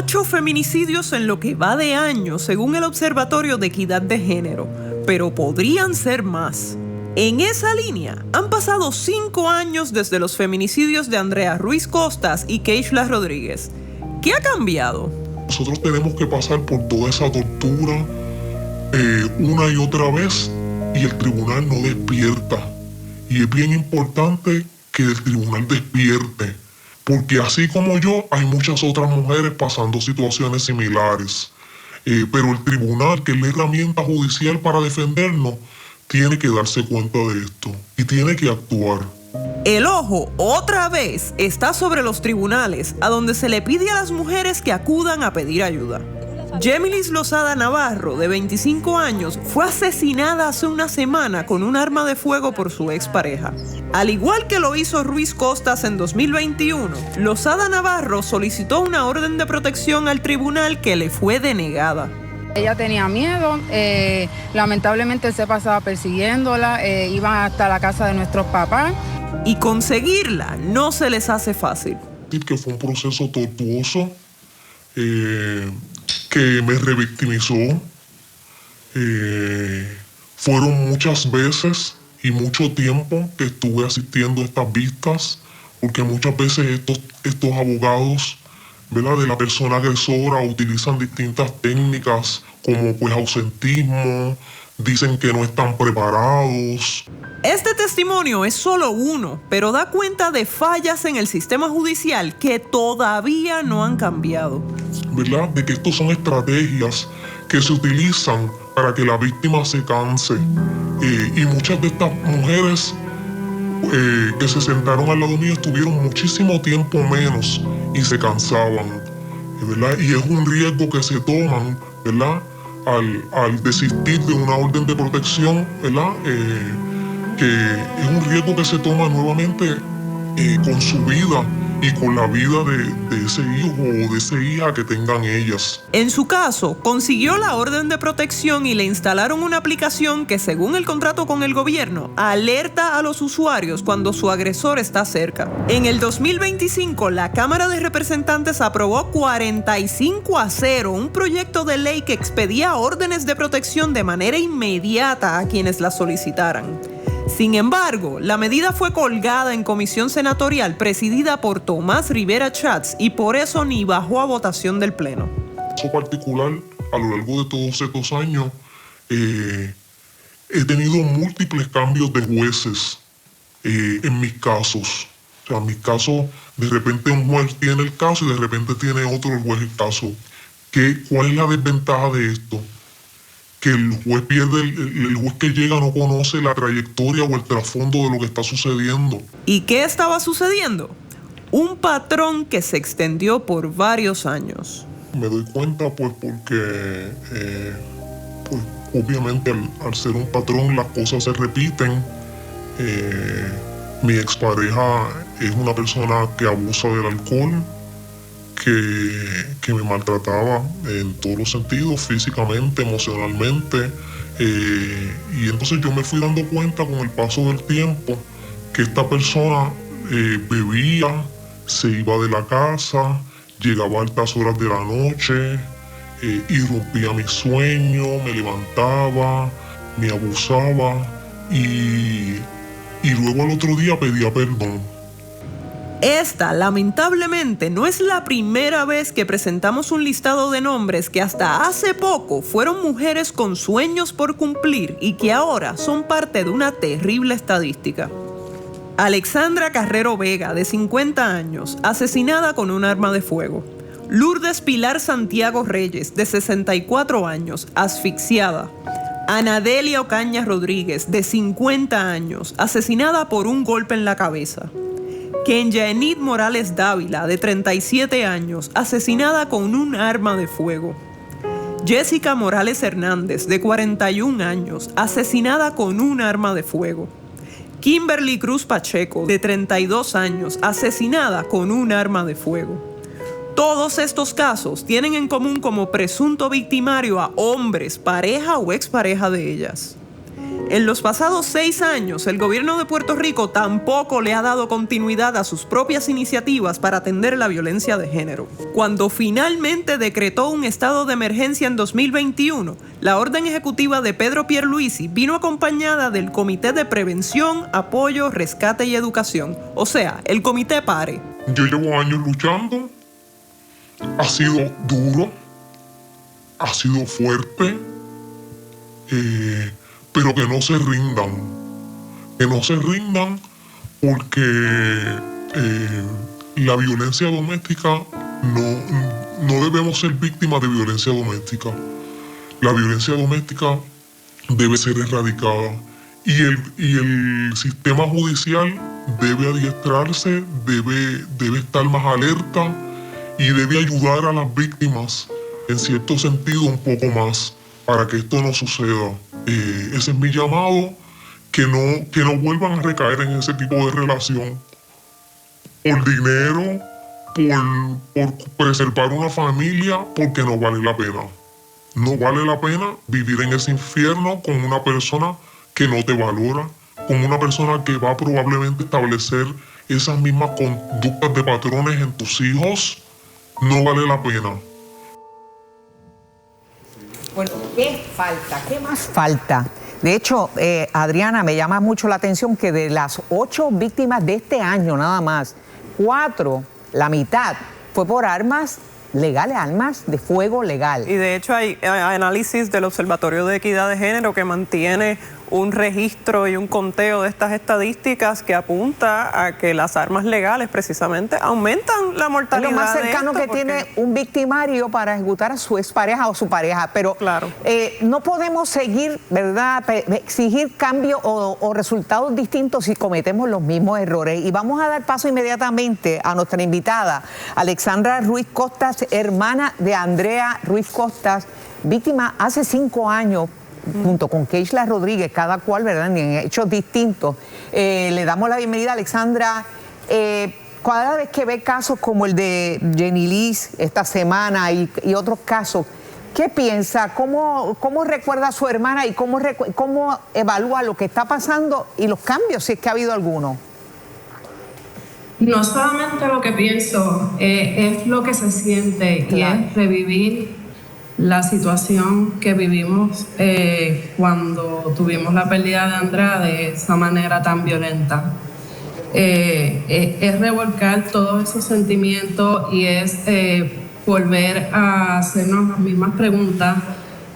8 feminicidios en lo que va de año, según el Observatorio de Equidad de Género, pero podrían ser más. En esa línea, han pasado 5 años desde los feminicidios de Andrea Ruiz Costas y Keishla Rodríguez. ¿Qué ha cambiado? Nosotros tenemos que pasar por toda esa tortura una y otra vez y el tribunal no despierta. Y es bien importante que el tribunal despierte, porque así como yo, hay muchas otras mujeres pasando situaciones similares. Pero el tribunal, que es la herramienta judicial para defendernos, tiene que darse cuenta de esto y tiene que actuar. El ojo, otra vez, está sobre los tribunales, a donde se le pide a las mujeres que acudan a pedir ayuda. Yemilis Lozada Navarro, de 25 años, fue asesinada hace una semana con un arma de fuego por su expareja. Al igual que lo hizo Ruiz Costas en 2021, Lozada Navarro solicitó una orden de protección al tribunal que le fue denegada. Ella tenía miedo, lamentablemente él se pasaba persiguiéndola, iban hasta la casa de nuestros papás. Y conseguirla no se les hace fácil. Que fue un proceso tortuoso, que me revictimizó. Fueron muchas veces y mucho tiempo que estuve asistiendo a estas vistas, porque muchas veces estos abogados, ¿verdad?, de la persona agresora utilizan distintas técnicas como pues ausentismo, dicen que no están preparados. Este testimonio es solo uno, pero da cuenta de fallas en el sistema judicial que todavía no han cambiado. ¿Verdad? De que estos son estrategias que se utilizan para que la víctima se canse. Y muchas de estas mujeres que se sentaron al lado mío estuvieron muchísimo tiempo menos y se cansaban, ¿verdad? Y es un riesgo que se toman, ¿verdad?, al desistir de una orden de protección, ¿verdad? Que es un riesgo que se toma nuevamente con su vida y con la vida de ese hijo o de esa hija que tengan ellas. En su caso, consiguió la orden de protección y le instalaron una aplicación que, según el contrato con el gobierno, alerta a los usuarios cuando su agresor está cerca. En el 2025, la Cámara de Representantes aprobó 45-0 un proyecto de ley que expedía órdenes de protección de manera inmediata a quienes la solicitaran. Sin embargo, la medida fue colgada en comisión senatorial presidida por Tomás Rivera Chats y por eso ni bajó a votación del Pleno. En caso particular, a lo largo de todos estos años, he tenido múltiples cambios de jueces en mis casos. O sea, en mis casos, de repente un juez tiene el caso y de repente tiene otro juez el caso. ¿Cuál es la desventaja de esto? Que el juez pierde, el juez que llega no conoce la trayectoria o el trasfondo de lo que está sucediendo. ¿Y qué estaba sucediendo? Un patrón que se extendió por varios años. Me doy cuenta pues porque pues, obviamente al ser un patrón las cosas se repiten. Mi expareja es una persona que abusa del alcohol, que me maltrataba en todos los sentidos, físicamente, emocionalmente. Y entonces yo me fui dando cuenta con el paso del tiempo que esta persona bebía, se iba de la casa, llegaba a altas horas de la noche, irrumpía mi sueño, me levantaba, me abusaba y luego al otro día pedía perdón. Esta, lamentablemente, no es la primera vez que presentamos un listado de nombres que hasta hace poco fueron mujeres con sueños por cumplir y que ahora son parte de una terrible estadística. Alexandra Carrero Vega, de 50 años, asesinada con un arma de fuego. Lourdes Pilar Santiago Reyes, de 64 años, asfixiada. Anadelia Ocaña Rodríguez, de 50 años, asesinada por un golpe en la cabeza. Kenya Enid Morales Dávila, de 37 años, asesinada con un arma de fuego. Jessica Morales Hernández, de 41 años, asesinada con un arma de fuego. Kimberly Cruz Pacheco, de 32 años, asesinada con un arma de fuego. Todos estos casos tienen en común como presunto victimario a hombres, pareja o expareja de ellas. En los pasados 6 años, el gobierno de Puerto Rico tampoco le ha dado continuidad a sus propias iniciativas para atender la violencia de género. Cuando finalmente decretó un estado de emergencia en 2021, la orden ejecutiva de Pedro Pierluisi vino acompañada del Comité de Prevención, Apoyo, Rescate y Educación, o sea, el Comité PARE. Yo llevo años luchando, ha sido duro, ha sido fuerte, pero que no se rindan porque la violencia doméstica no debemos ser víctimas de violencia doméstica. La violencia doméstica debe ser erradicada y el sistema judicial debe adiestrarse, debe estar más alerta y debe ayudar a las víctimas en cierto sentido un poco más para que esto no suceda. Ese es mi llamado, que no vuelvan a recaer en ese tipo de relación por dinero, por preservar una familia, porque no vale la pena. No vale la pena vivir en ese infierno con una persona que no te valora, con una persona que va probablemente a establecer esas mismas conductas de patrones en tus hijos. No vale la pena. Bueno, ¿qué falta? ¿Qué más falta? De hecho, Adriana, me llama mucho la atención que de las 8 víctimas de este año nada más, 4, la mitad, fue por armas legales, armas de fuego legal. Y de hecho hay análisis del Observatorio de Equidad de Género que mantiene un registro y un conteo de estas estadísticas que apunta a que las armas legales precisamente aumentan la mortalidad. Es lo más cercano que tiene un victimario para ejecutar a su expareja o su pareja, pero claro, no podemos seguir, ¿verdad?, exigir cambios o resultados distintos si cometemos los mismos errores. Y vamos a dar paso inmediatamente a nuestra invitada, Alexandra Ruiz Costas, hermana de Andrea Ruiz Costas, víctima hace 5 años, junto con Keishla Rodríguez, cada cual, ¿verdad?, en hechos distintos. Le damos la bienvenida a Alexandra. Cada vez que ve casos como el de Jenny Liz esta semana y otros casos, ¿qué piensa? ¿Cómo recuerda a su hermana y cómo evalúa lo que está pasando y los cambios, si es que ha habido alguno? No solamente lo que pienso, es lo que se siente, claro, y es revivir la situación que vivimos cuando tuvimos la pérdida de Andrea de esa manera tan violenta. Es revolcar todos esos sentimientos y es volver a hacernos las mismas preguntas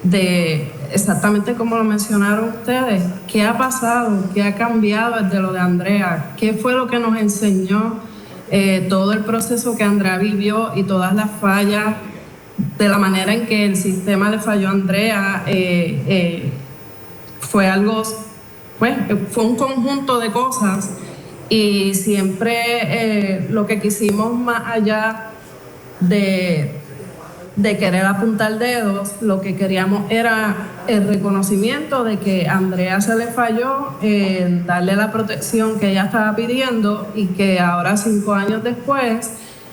de exactamente como lo mencionaron ustedes. ¿Qué ha pasado? ¿Qué ha cambiado desde lo de Andrea? ¿Qué fue lo que nos enseñó todo el proceso que Andrea vivió y todas las fallas de la manera en que el sistema le falló a Andrea? Fue un conjunto de cosas y siempre lo que quisimos, más allá de querer apuntar dedos, lo que queríamos era el reconocimiento de que a Andrea se le falló darle la protección que ella estaba pidiendo y que ahora, 5 años después,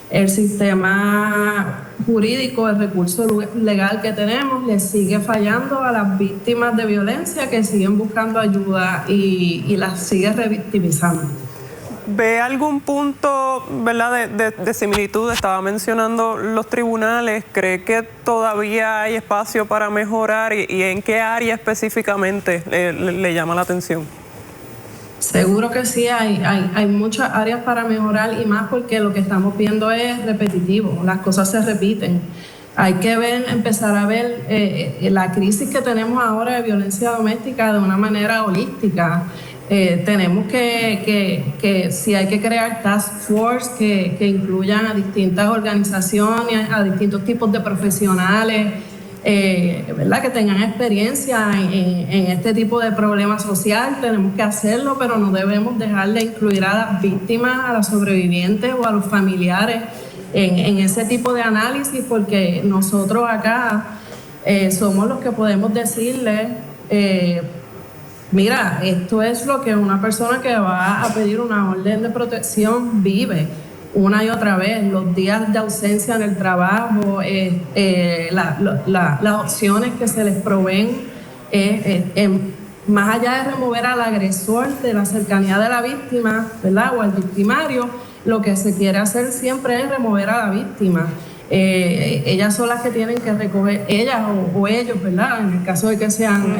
el sistema jurídico, el recurso legal que tenemos, le sigue fallando a las víctimas de violencia que siguen buscando ayuda y las sigue revictimizando. ¿Ve algún punto, verdad, de similitud? Estaba mencionando los tribunales. ¿Cree que todavía hay espacio para mejorar y en qué área específicamente le llama la atención? Seguro que sí, hay muchas áreas para mejorar y más porque lo que estamos viendo es repetitivo, las cosas se repiten. Hay que empezar a ver la crisis que tenemos ahora de violencia doméstica de una manera holística. Tenemos que si hay que crear task force que incluyan a distintas organizaciones, a distintos tipos de profesionales, ¿verdad?, que tengan experiencia en este tipo de problema social. Tenemos que hacerlo, pero no debemos dejar de incluir a las víctimas, a los sobrevivientes o a los familiares en ese tipo de análisis, porque nosotros acá somos los que podemos decirle, mira, esto es lo que una persona que va a pedir una orden de protección vive una y otra vez, los días de ausencia en el trabajo, las opciones que se les proveen, más allá de remover al agresor de la cercanía de la víctima, ¿verdad? O al victimario, lo que se quiere hacer siempre es remover a la víctima. Ellas son las que tienen que recoger, ellas o ellos, ¿verdad? En el caso de que sean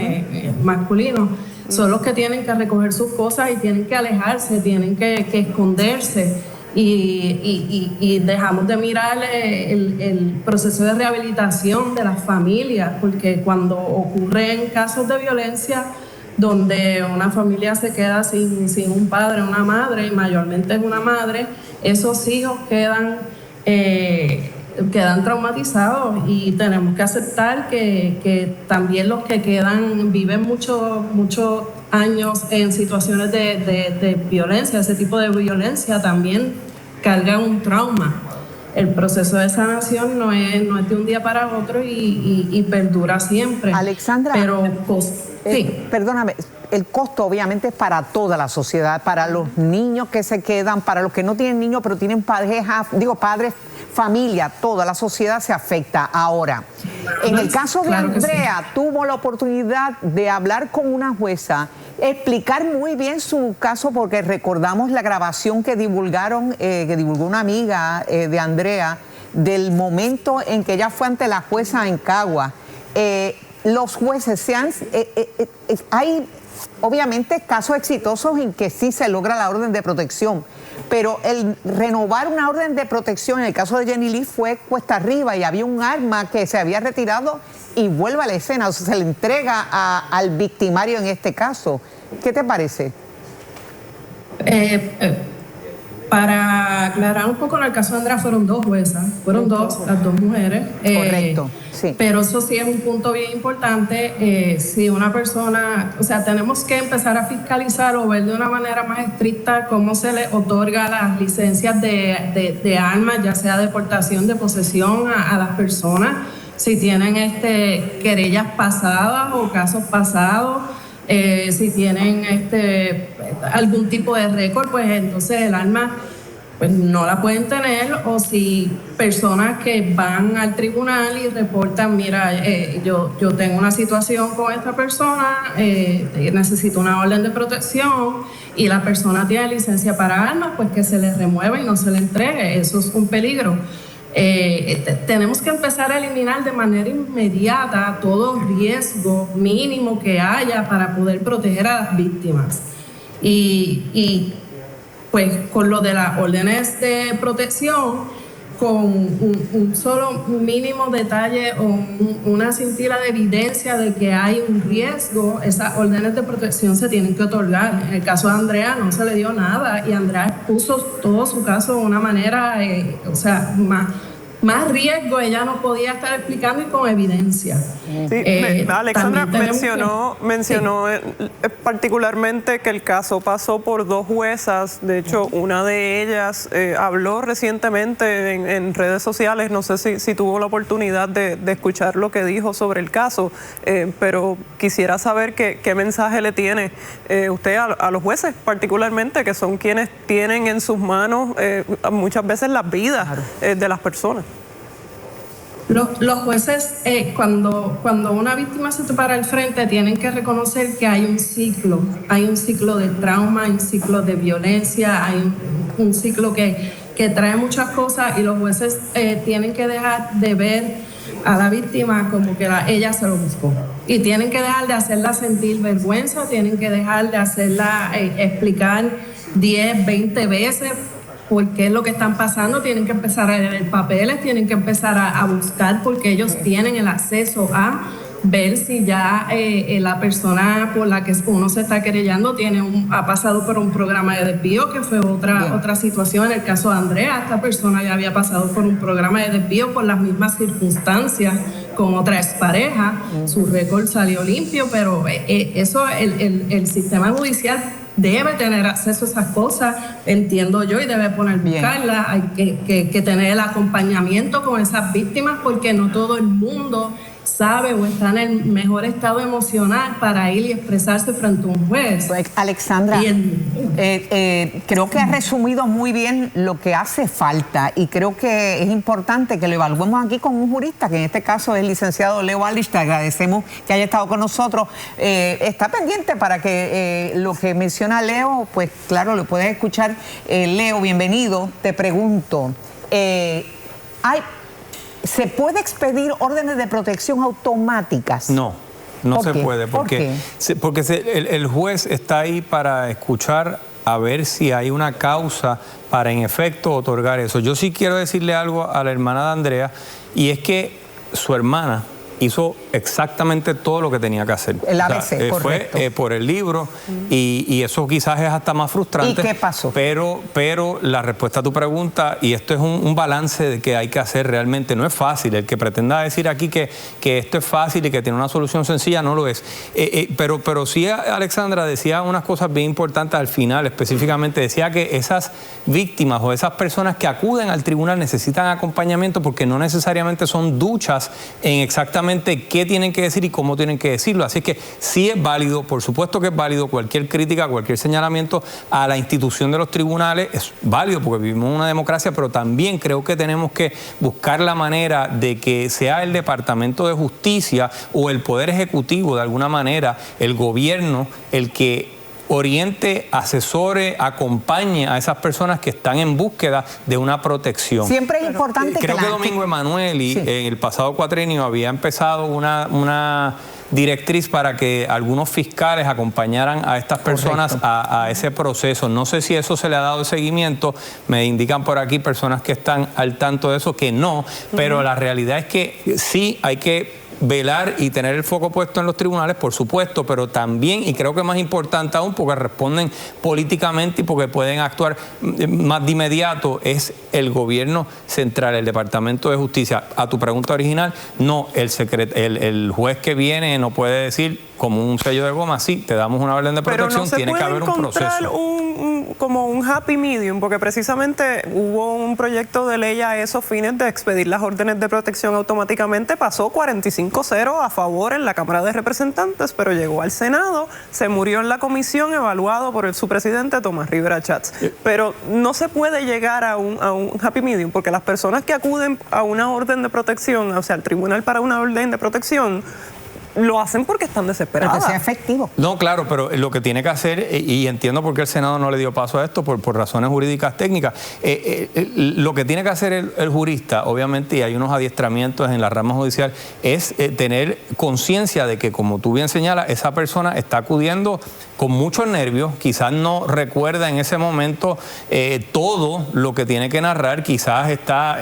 masculinos, son los que tienen que recoger sus cosas y tienen que alejarse, tienen que esconderse. Y dejamos de mirar el proceso de rehabilitación de las familias, porque cuando ocurren casos de violencia donde una familia se queda sin un padre o una madre, y mayormente es una madre, esos hijos quedan traumatizados, y tenemos que aceptar que también los que quedan viven muchos años en situaciones de violencia, ese tipo de violencia también cargan un trauma. El proceso de sanación no es de un día para otro y perdura siempre. Alexandra, pero sí. Perdóname, el costo obviamente es para toda la sociedad, para los niños que se quedan, para los que no tienen niños pero tienen padres, familia, toda la sociedad se afecta. Ahora, en el caso de Andrea, tuvo la oportunidad de hablar con una jueza, explicar muy bien su caso, porque recordamos la grabación que divulgó una amiga de Andrea, del momento en que ella fue ante la jueza en Cagua. Los jueces hay obviamente casos exitosos en que sí se logra la orden de protección, pero el renovar una orden de protección en el caso de Jenny Lee fue cuesta arriba, y había un arma que se había retirado y vuelve a la escena, o sea, se le entrega al victimario en este caso. ¿Qué te parece? Para aclarar un poco, en el caso de Andrea fueron dos juezas, las dos mujeres. Correcto, sí. Pero eso sí es un punto bien importante. Si una persona, o sea, tenemos que empezar a fiscalizar o ver de una manera más estricta cómo se le otorga las licencias de armas, ya sea de portación, de posesión a las personas, si tienen querellas pasadas o casos pasados. Si tienen algún tipo de récord, pues entonces el arma pues no la pueden tener, o si personas que van al tribunal y reportan, mira, yo tengo una situación con esta persona, necesito una orden de protección, y la persona tiene licencia para armas, pues que se le remueva y no se le entregue. Eso es un peligro. Tenemos que empezar a eliminar de manera inmediata todo riesgo mínimo que haya para poder proteger a las víctimas. Y pues con lo de las órdenes de protección, con un solo mínimo detalle o una cintila de evidencia de que hay un riesgo, esas órdenes de protección se tienen que otorgar. En el caso de Andrea no se le dio nada, y Andrea expuso todo su caso de una manera, más riesgo ella no podía estar explicando, y con evidencia. Sí, Alexandra mencionó particularmente que el caso pasó por dos juezas. De hecho, una de ellas habló recientemente en redes sociales. No sé si tuvo la oportunidad de escuchar lo que dijo sobre el caso, pero quisiera saber qué mensaje le tiene usted a los jueces, particularmente, que son quienes tienen en sus manos muchas veces las vidas de las personas. Los jueces, cuando una víctima se te para al frente, tienen que reconocer que hay un ciclo de trauma, hay un ciclo de violencia, hay un ciclo que trae muchas cosas, y los jueces tienen que dejar de ver a la víctima como que ella se lo buscó, y tienen que dejar de hacerla sentir vergüenza, tienen que dejar de hacerla explicar 10, 20 veces por qué es lo que están pasando. Tienen que empezar a leer papeles, tienen que empezar a buscar, porque ellos tienen el acceso a ver si ya la persona por la que uno se está querellando ha pasado por un programa de desvío, que fue otra situación. En el caso de Andrea, esta persona ya había pasado por un programa de desvío por las mismas circunstancias con otra expareja. Su récord salió limpio, pero eso el sistema judicial debe tener acceso a esas cosas, entiendo yo, y debe buscarla. Hay que tener el acompañamiento con esas víctimas, porque no todo el mundo sabe o está en el mejor estado emocional para ir y expresarse frente a un juez. Pues, Alexandra, creo que has resumido muy bien lo que hace falta y creo que es importante que lo evaluemos aquí con un jurista, que en este caso es el licenciado Leo Aldrich. Te agradecemos que haya estado con nosotros. Está pendiente para que lo que menciona Leo, pues claro, lo puedes escuchar. Leo, bienvenido. Te pregunto, ¿se puede expedir órdenes de protección automáticas? No se puede, porque el juez está ahí para escuchar a ver si hay una causa para en efecto otorgar eso. Yo sí quiero decirle algo a la hermana de Andrea, y es que su hermana hizo exactamente todo lo que tenía que hacer. El ABC, correcto. Fue por el libro y eso quizás es hasta más frustrante. ¿Y qué pasó? Pero la respuesta a tu pregunta, y esto es un balance de que hay que hacer realmente, no es fácil. El que pretenda decir aquí que esto es fácil y que tiene una solución sencilla, no lo es. Pero sí, Alexandra decía unas cosas bien importantes al final, específicamente decía que esas víctimas o esas personas que acuden al tribunal necesitan acompañamiento porque no necesariamente son duchas en exactamente qué tienen que decir y cómo tienen que decirlo. Así que sí es válido, por supuesto que es válido cualquier crítica, cualquier señalamiento a la institución de los tribunales, es válido porque vivimos en una democracia, pero también creo que tenemos que buscar la manera de que sea el Departamento de Justicia o el Poder Ejecutivo, de alguna manera, el gobierno, el que oriente, asesore, acompañe a esas personas que están en búsqueda de una protección. Siempre es importante creo que Domingo Emanueli, sí, en el pasado cuatrienio había empezado una directriz para que algunos fiscales acompañaran a estas personas a ese proceso. No sé si eso se le ha dado seguimiento, me indican por aquí personas que están al tanto de eso que no, pero la realidad es que sí hay que velar y tener el foco puesto en los tribunales, por supuesto, pero también, y creo que más importante aún, porque responden políticamente y porque pueden actuar más de inmediato, es el gobierno central, el Departamento de Justicia. A tu pregunta original, no, el juez que viene no puede decir como un sello de goma, sí, te damos una orden de protección, pero no tiene que haber un proceso. Como un happy medium, porque precisamente hubo un proyecto de ley a esos fines de expedir las órdenes de protección automáticamente, pasó 45-0 a favor en la Cámara de Representantes, pero llegó al Senado, se murió en la comisión, evaluado por su presidente Tomás Rivera Chats. Pero no se puede llegar a un happy medium, porque las personas que acuden a una orden de protección, o sea, al tribunal para una orden de protección, lo hacen porque están desesperados. Para que sea efectivo. No, claro, pero lo que tiene que hacer, y entiendo por qué el Senado no le dio paso a esto, por razones jurídicas técnicas, lo que tiene que hacer el jurista, obviamente, y hay unos adiestramientos en la rama judicial, es tener conciencia de que, como tú bien señalas, esa persona está acudiendo con muchos nervios, quizás no recuerda en ese momento todo lo que tiene que narrar, quizás está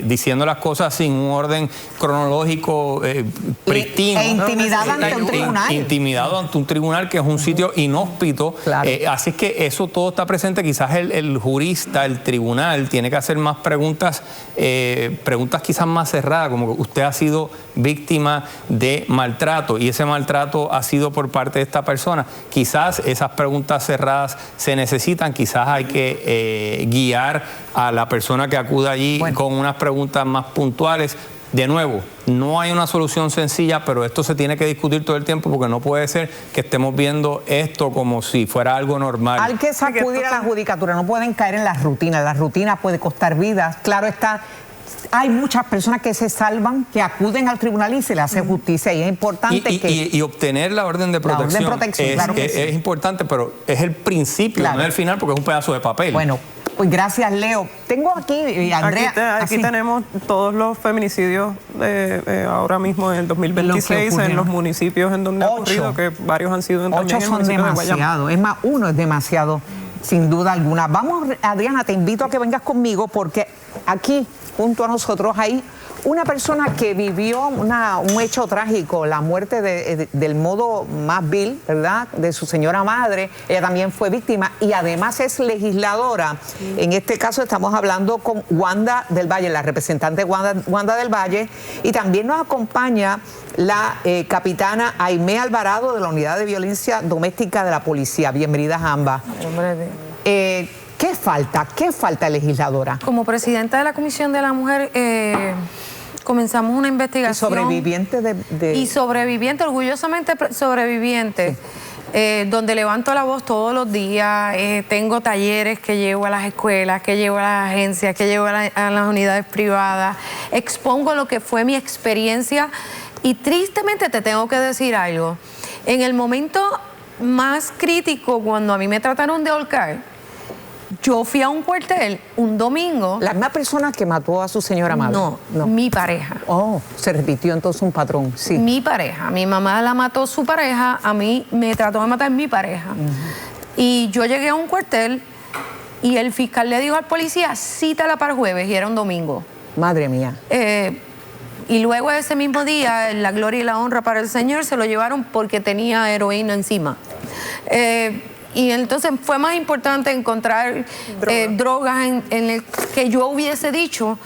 diciendo las cosas sin un orden cronológico pristino. Intimidado ante un tribunal. Intimidado ante un tribunal, que es un sitio inhóspito. Claro. Así es que eso todo está presente. Quizás el jurista, el tribunal, tiene que hacer más preguntas, preguntas quizás más cerradas, como que usted ha sido víctima de maltrato y ese maltrato ha sido por parte de esta persona. Quizás esas preguntas cerradas se necesitan, quizás hay que guiar a la persona que acude allí con unas preguntas más puntuales. De nuevo, no hay una solución sencilla, pero esto se tiene que discutir todo el tiempo porque no puede ser que estemos viendo esto como si fuera algo normal. Hay que sacudir a la judicatura, no pueden caer en las rutinas. La rutina puede costar vidas. Claro está, hay muchas personas que se salvan, que acuden al tribunal y se le hace justicia, y es importante y obtener la orden de protección, es importante, pero es el principio, no es el final, porque es un pedazo de papel. Bueno, pues gracias, Leo. Tengo aquí, Andrea. Aquí tenemos todos los feminicidios ahora mismo en el 2026 en los municipios en donde ha ocurrido, que varios han sido también 8 son demasiado. Es más, 1 es demasiado, sin duda alguna. Vamos, Adriana, te invito a que vengas conmigo, porque aquí, junto a nosotros, hay una persona que vivió un hecho trágico, la muerte del modo más vil, ¿verdad?, de su señora madre. Ella también fue víctima y además es legisladora. En este caso estamos hablando con Wanda del Valle, la representante Wanda del Valle, y también nos acompaña la capitana Aimé Alvarado de la Unidad de Violencia Doméstica de la Policía. Bienvenidas ambas. ¿Qué falta? ¿Qué falta, legisladora? Como presidenta de la Comisión de la Mujer, comenzamos una investigación. ¿Y sobreviviente Y sobreviviente, orgullosamente sobreviviente. Sí. Donde levanto la voz todos los días, tengo talleres que llevo a las escuelas, que llevo a las agencias, que llevo a las unidades privadas, expongo lo que fue mi experiencia y tristemente te tengo que decir algo. En el momento más crítico, cuando a mí me trataron de ahorcar, yo fui a un cuartel un domingo. ¿La misma persona que mató a su señora madre? No, mi pareja. Oh, se repitió entonces un patrón, sí. Mi pareja. Mi mamá la mató su pareja, a mí me trató de matar mi pareja. Y yo llegué a un cuartel y el fiscal le dijo al policía, cítala para el jueves, y era un domingo. Madre mía. Y luego ese mismo día, la gloria y la honra para el Señor, se lo llevaron porque tenía heroína encima. Y entonces fue más importante encontrar drogas en el que yo hubiese dicho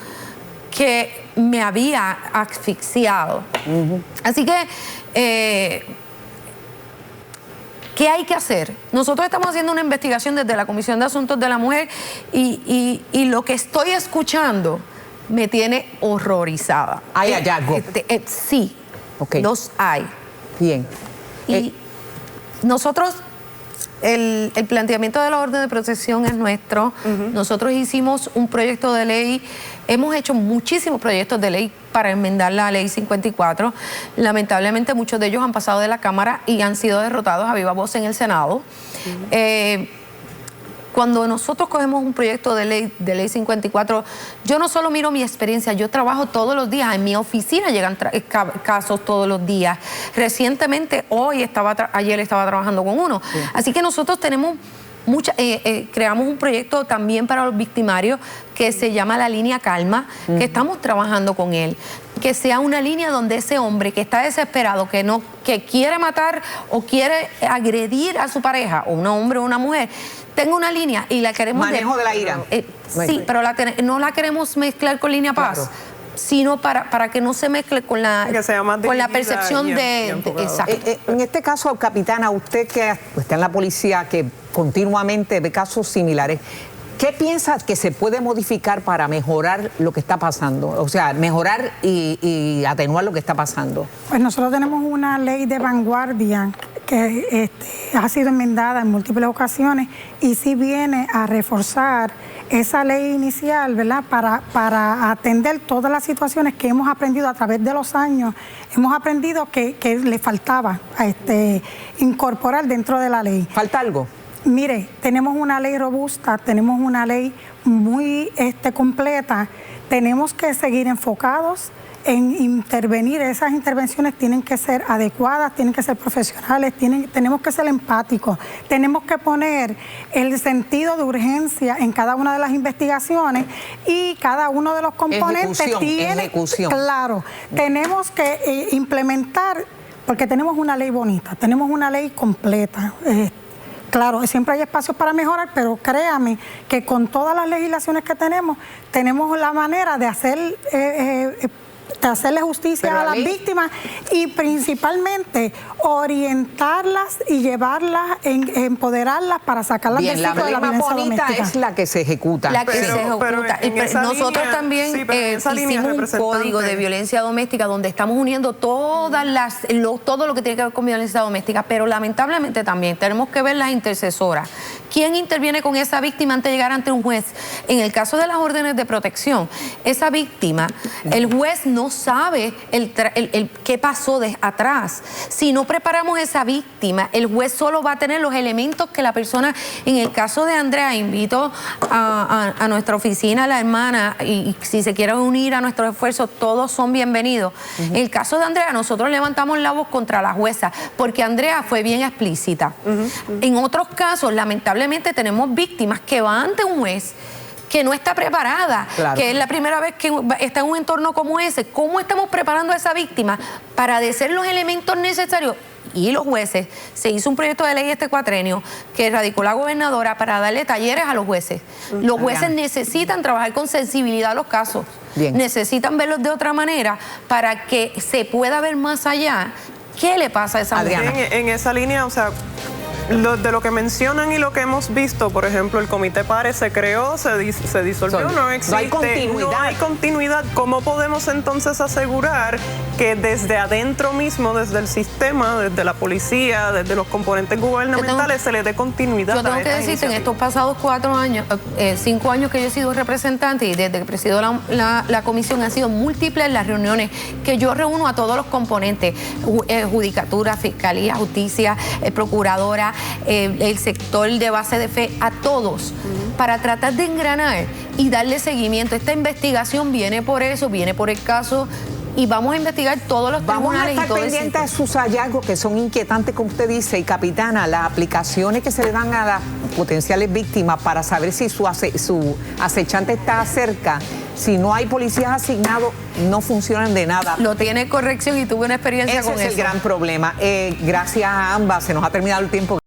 que me había asfixiado. Así que, ¿qué hay que hacer? Nosotros estamos haciendo una investigación desde la Comisión de Asuntos de la Mujer y lo que estoy escuchando me tiene horrorizada. ¿Hay hallazgos? Sí, los hay. Bien. Y nosotros... El planteamiento de la orden de protección es nuestro. Nosotros hicimos un proyecto de ley, hemos hecho muchísimos proyectos de ley para enmendar la ley 54. Lamentablemente muchos de ellos han pasado de la Cámara y han sido derrotados a viva voz en el Senado. Cuando nosotros cogemos un proyecto de ley 54, yo no solo miro mi experiencia, yo trabajo todos los días. En mi oficina llegan casos todos los días. Recientemente, ayer estaba trabajando con uno. Sí. Así que nosotros tenemos creamos un proyecto también para los victimarios que se llama la línea Calma, que estamos trabajando con él. Que sea una línea donde ese hombre que está desesperado, que quiere matar o quiere agredir a su pareja, o un hombre o una mujer, tenga una línea y la queremos... Manejo de la ira. Sí, pero no la queremos mezclar con línea Paz. Claro. Sino para que no se mezcle con la percepción exacto. En este caso, capitana, usted que está en la policía, que continuamente ve casos similares, ¿qué piensa que se puede modificar para mejorar lo que está pasando? O sea, mejorar y atenuar lo que está pasando. Pues nosotros tenemos una ley de vanguardia que ha sido enmendada en múltiples ocasiones y sí viene a reforzar esa ley inicial, ¿verdad? Para atender todas las situaciones que hemos aprendido a través de los años. Hemos aprendido que le faltaba incorporar dentro de la ley. ¿Falta algo? Mire, tenemos una ley robusta, tenemos una ley muy completa. Tenemos que seguir enfocados en intervenir. Esas intervenciones tienen que ser adecuadas, tienen que ser profesionales, tenemos que ser empáticos, tenemos que poner el sentido de urgencia en cada una de las investigaciones y cada uno de los componentes tiene... Claro, tenemos que implementar, porque tenemos una ley bonita, tenemos una ley completa. Claro, siempre hay espacios para mejorar, pero créame que con todas las legislaciones que tenemos la manera de hacerle justicia a las víctimas y principalmente orientarlas y llevarlas, empoderarlas para sacarlas del ciclo de la violencia doméstica. Es la que se ejecuta. La que se ejecuta. Nosotros también hicimos un código de violencia doméstica donde estamos uniendo todo lo que tiene que ver con violencia doméstica, pero lamentablemente también tenemos que ver las intercesoras. ¿Quién interviene con esa víctima antes de llegar ante un juez? En el caso de las órdenes de protección, esa víctima, el juez no sabe qué pasó atrás. Si no preparamos a esa víctima, el juez solo va a tener los elementos que la persona, en el caso de Andrea, invito a nuestra oficina, a la hermana, y si se quiere unir a nuestros esfuerzos, todos son bienvenidos. En el caso de Andrea, nosotros levantamos la voz contra la jueza, porque Andrea fue bien explícita. En otros casos, lamentablemente, tenemos víctimas que van ante un juez que no está preparada, que es la primera vez que está en un entorno como ese. ¿Cómo estamos preparando a esa víctima para decir los elementos necesarios? Y los jueces, se hizo un proyecto de ley este cuatrenio que radicó la gobernadora para darle talleres a los jueces. Los jueces necesitan trabajar con sensibilidad a los casos, necesitan verlos de otra manera para que se pueda ver más allá qué le pasa a esa mujer. En esa línea, o sea, de lo que mencionan y lo que hemos visto, por ejemplo, el Comité PARE se creó, se disolvió, no existe, no hay continuidad. ¿Cómo podemos entonces asegurar que desde adentro mismo, desde el sistema, desde la policía, desde los componentes gubernamentales, se le dé continuidad? Yo tengo que decirte, en estos pasados 5 años que yo he sido representante y desde que presido la comisión, han sido múltiples las reuniones que yo reúno a todos los componentes, judicatura, fiscalía, justicia, procuradora, el sector de base de fe, a todos, para tratar de engranar y darle seguimiento. Esta investigación viene por eso, viene por el caso, y vamos a investigar todos los tribunales. Vamos a estar pendientes de sus hallazgos, que son inquietantes, como usted dice, y capitana, las aplicaciones que se le dan a las potenciales víctimas para saber si su acechante está cerca. Si no hay policías asignados, no funcionan de nada. No tiene corrección y tuve una experiencia con eso. Ese es el gran problema. Gracias a ambas, se nos ha terminado el tiempo.